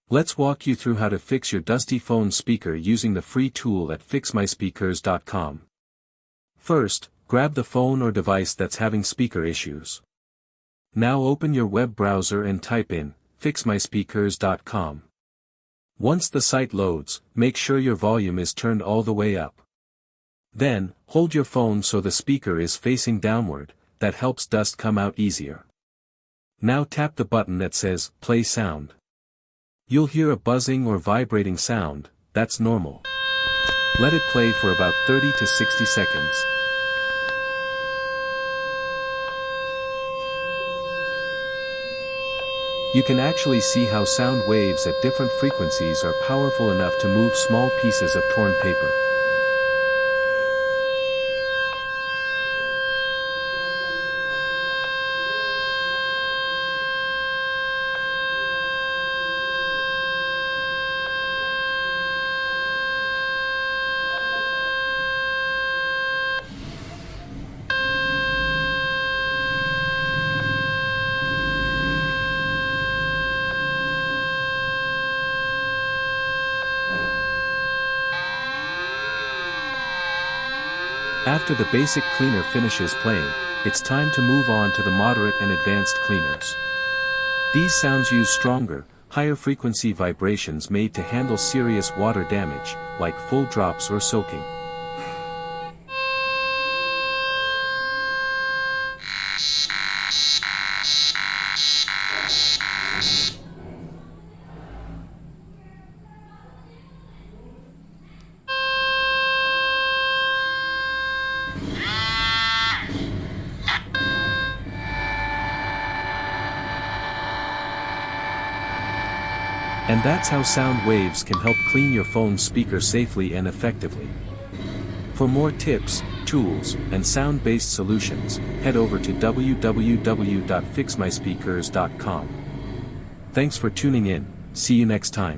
Let's walk you through how to fix your dusty phone speaker using the free tool at fixmyspeakers.com. First, grab the phone or device that's having speaker issues. Now open your web browser and type in fixmyspeakers.com. Once the site loads, make sure your volume is turned all the way up. Then, hold your phone so the speaker is facing downward, that helps dust come out easier. Now tap the button that says, Play Sound. You'll hear a buzzing or vibrating sound, that's normal. Let it play for about 30 to 60 seconds. You can actually see how sound waves at different frequencies are powerful enough to move small pieces of torn paper. After the basic cleaner finishes playing, it's time to move on to the moderate and advanced cleaners. These sounds use stronger, higher frequency vibrations made to handle serious water damage, like full drops or soaking. And that's how sound waves can help clean your phone's speaker safely and effectively. For more tips, tools, and sound-based solutions, head over to www.fixmyspeakers.com. Thanks for tuning in, see you next time.